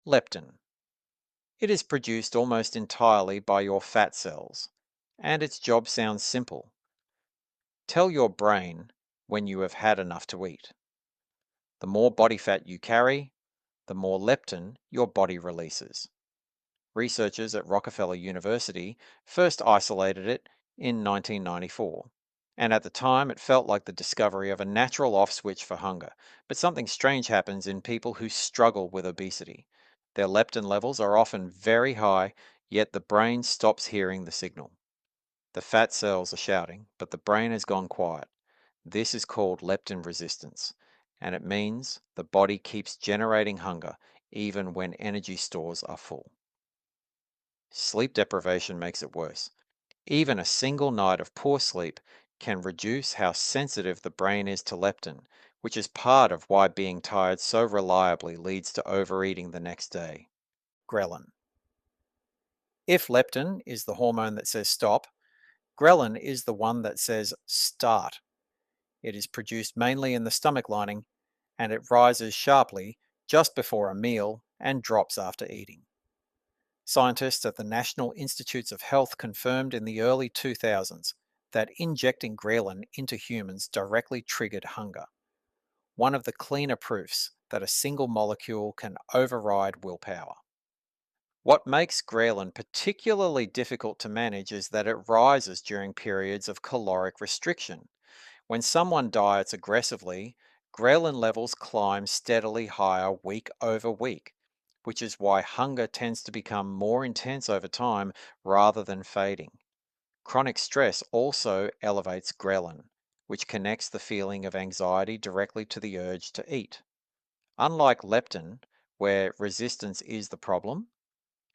Leptin. It is produced almost entirely by your fat cells, and its job sounds simple. Tell your brain when you have had enough to eat. The more body fat you carry, the more leptin your body releases. Researchers at Rockefeller University first isolated it in 1994, and at the time it felt like the discovery of a natural off switch for hunger. But something strange happens in people who struggle with obesity. Their leptin levels are often very high, yet the brain stops hearing the signal. The fat cells are shouting, but the brain has gone quiet. This is called leptin resistance, and it means the body keeps generating hunger even when energy stores are full. Sleep deprivation makes it worse. Even a single night of poor sleep can reduce how sensitive the brain is to leptin, which is part of why being tired so reliably leads to overeating the next day. Ghrelin. If leptin is the hormone that says stop, ghrelin is the one that says start. It is produced mainly in the stomach lining, and it rises sharply just before a meal and drops after eating. Scientists at the National Institutes of Health confirmed in the early 2000s that injecting ghrelin into humans directly triggered hunger, one of the cleaner proofs that a single molecule can override willpower. What makes ghrelin particularly difficult to manage is that it rises during periods of caloric restriction. When someone diets aggressively, ghrelin levels climb steadily higher week over week, which is why hunger tends to become more intense over time rather than fading. Chronic stress also elevates ghrelin, which connects the feeling of anxiety directly to the urge to eat. Unlike leptin, where resistance is the problem,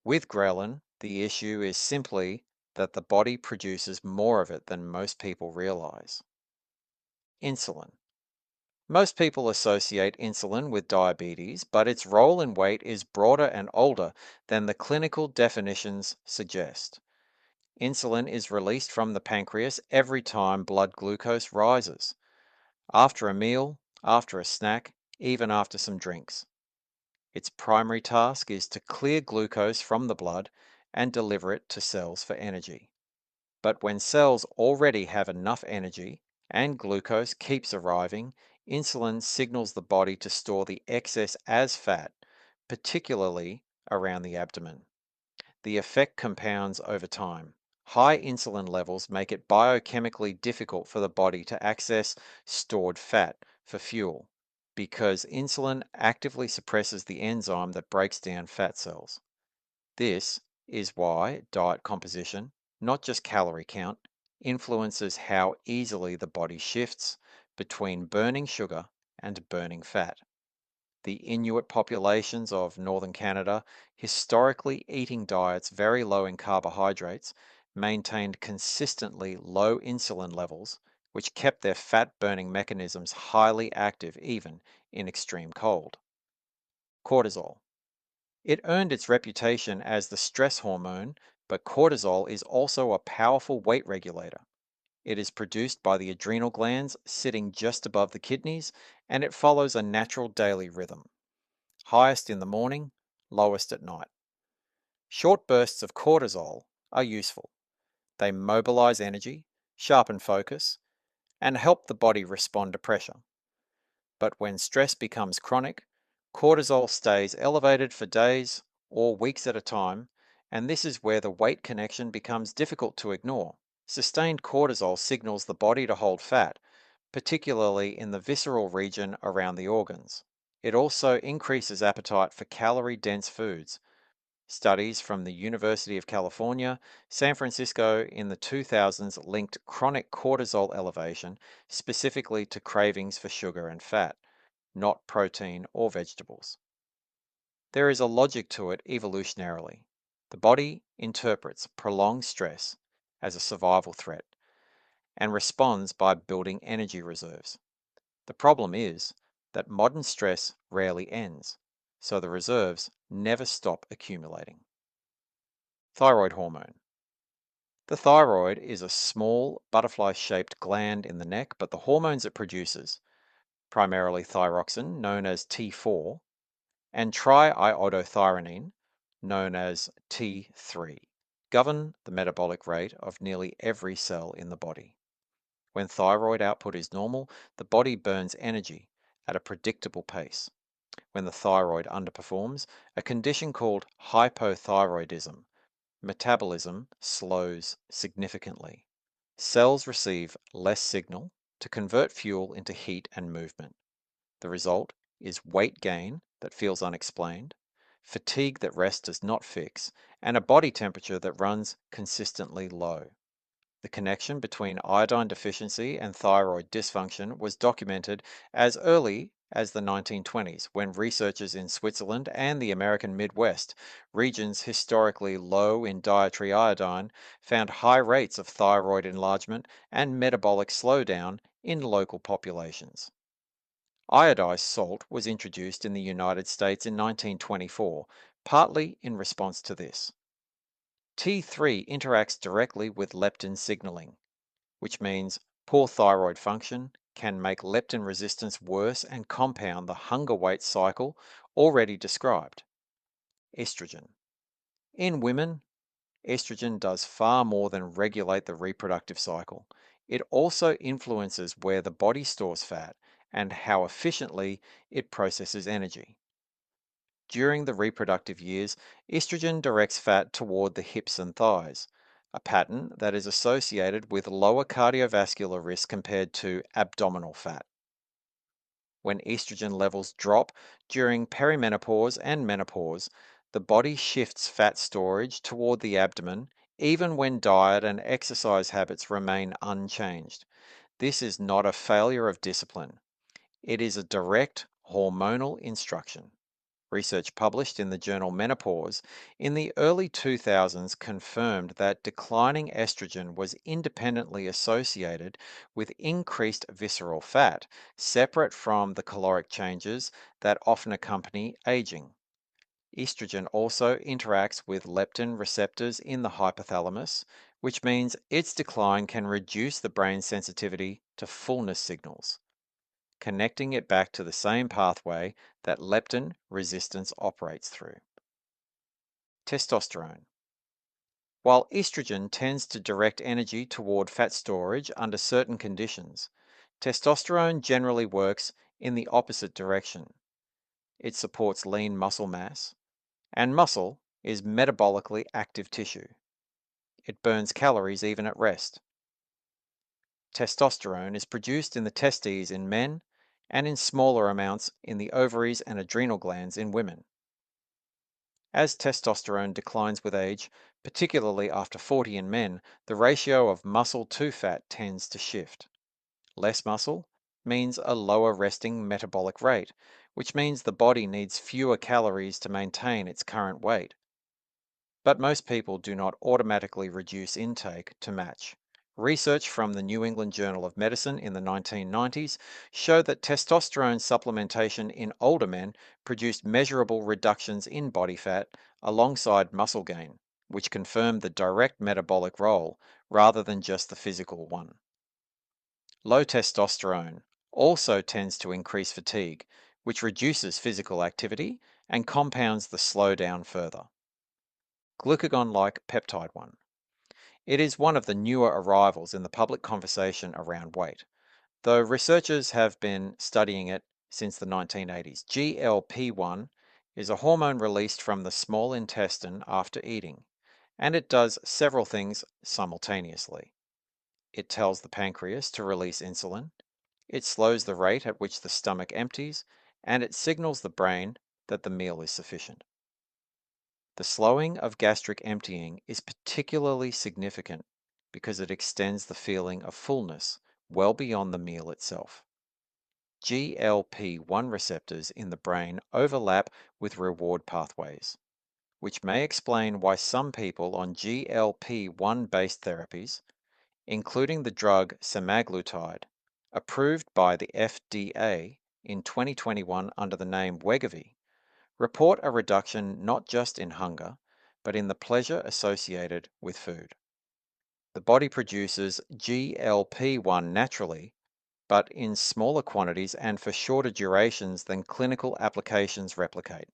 with ghrelin, the issue is simply that the body produces more of it than most people realize. Insulin. Most people associate insulin with diabetes, but its role in weight is broader and older than the clinical definitions suggest. Insulin is released from the pancreas every time blood glucose rises, after a meal, after a snack, even after some drinks. Its primary task is to clear glucose from the blood and deliver it to cells for energy. But when cells already have enough energy and glucose keeps arriving, insulin signals the body to store the excess as fat, particularly around the abdomen. The effect compounds over time. High insulin levels make it biochemically difficult for the body to access stored fat for fuel because insulin actively suppresses the enzyme that breaks down fat cells. This is why diet composition, not just calorie count, influences how easily the body shifts between burning sugar and burning fat. The Inuit populations of northern Canada, historically eating diets very low in carbohydrates, maintained consistently low insulin levels, which kept their fat burning mechanisms highly active even in extreme cold. Cortisol. It earned its reputation as the stress hormone, but cortisol is also a powerful weight regulator. It is produced by the adrenal glands sitting just above the kidneys, and it follows a natural daily rhythm. Highest in the morning, lowest at night. Short bursts of cortisol are useful. They mobilize energy, sharpen focus, and help the body respond to pressure. But when stress becomes chronic, cortisol stays elevated for days or weeks at a time, and this is where the weight connection becomes difficult to ignore. Sustained cortisol signals the body to hold fat, particularly in the visceral region around the organs. It also increases appetite for calorie-dense foods. Studies from the University of California, San Francisco in the 2000s linked chronic cortisol elevation specifically to cravings for sugar and fat, not protein or vegetables. There is a logic to it evolutionarily. The body interprets prolonged stress as a survival threat and responds by building energy reserves. The problem is that modern stress rarely ends, so the reserves never stop accumulating. Thyroid hormone. The thyroid is a small butterfly-shaped gland in the neck, but the hormones it produces, primarily thyroxine, known as T4, and triiodothyronine, known as T3, govern the metabolic rate of nearly every cell in the body. When thyroid output is normal, the body burns energy at a predictable pace. When the thyroid underperforms, a condition called hypothyroidism, metabolism slows significantly. Cells receive less signal to convert fuel into heat and movement. The result is weight gain that feels unexplained, fatigue that rest does not fix, and a body temperature that runs consistently low. The connection between iodine deficiency and thyroid dysfunction was documented as early as the 1920s when researchers in Switzerland and the American Midwest, regions historically low in dietary iodine, found high rates of thyroid enlargement and metabolic slowdown in local populations. Iodized salt was introduced in the United States in 1924, partly in response to this. T3 interacts directly with leptin signaling, which means poor thyroid function can make leptin resistance worse and compound the hunger weight cycle already described. Estrogen. In women, estrogen does far more than regulate the reproductive cycle. It also influences where the body stores fat and how efficiently it processes energy. During the reproductive years, estrogen directs fat toward the hips and thighs, a pattern that is associated with lower cardiovascular risk compared to abdominal fat. When estrogen levels drop during perimenopause and menopause, the body shifts fat storage toward the abdomen, even when diet and exercise habits remain unchanged. This is not a failure of discipline. It is a direct hormonal instruction. Research published in the journal Menopause in the early 2000s confirmed that declining estrogen was independently associated with increased visceral fat, separate from the caloric changes that often accompany aging. Estrogen also interacts with leptin receptors in the hypothalamus, which means its decline can reduce the brain's sensitivity to fullness signals, connecting it back to the same pathway that leptin resistance operates through. Testosterone. While estrogen tends to direct energy toward fat storage under certain conditions, testosterone generally works in the opposite direction. It supports lean muscle mass, and muscle is metabolically active tissue. It burns calories even at rest. Testosterone is produced in the testes in men and in smaller amounts in the ovaries and adrenal glands in women. As testosterone declines with age, particularly after 40 in men, the ratio of muscle to fat tends to shift. Less muscle means a lower resting metabolic rate, which means the body needs fewer calories to maintain its current weight. But most people do not automatically reduce intake to match. Research from the New England Journal of Medicine in the 1990s showed that testosterone supplementation in older men produced measurable reductions in body fat alongside muscle gain, which confirmed the direct metabolic role rather than just the physical one. Low testosterone also tends to increase fatigue, which reduces physical activity and compounds the slowdown further. Glucagon-like peptide 1. It is one of the newer arrivals in the public conversation around weight, though researchers have been studying it since the 1980s. GLP-1 is a hormone released from the small intestine after eating, and it does several things simultaneously. It tells the pancreas to release insulin, it slows the rate at which the stomach empties, and it signals the brain that the meal is sufficient. The slowing of gastric emptying is particularly significant because it extends the feeling of fullness well beyond the meal itself. GLP-1 receptors in the brain overlap with reward pathways, which may explain why some people on GLP-1 based therapies, including the drug semaglutide, approved by the FDA in 2021 under the name Wegovy, report a reduction not just in hunger, but in the pleasure associated with food. The body produces GLP-1 naturally, but in smaller quantities and for shorter durations than clinical applications replicate.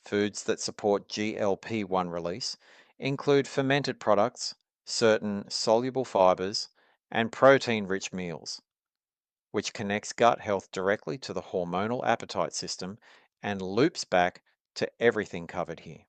Foods that support GLP-1 release include fermented products, certain soluble fibers, and protein-rich meals, which connects gut health directly to the hormonal appetite system and loops back to everything covered here.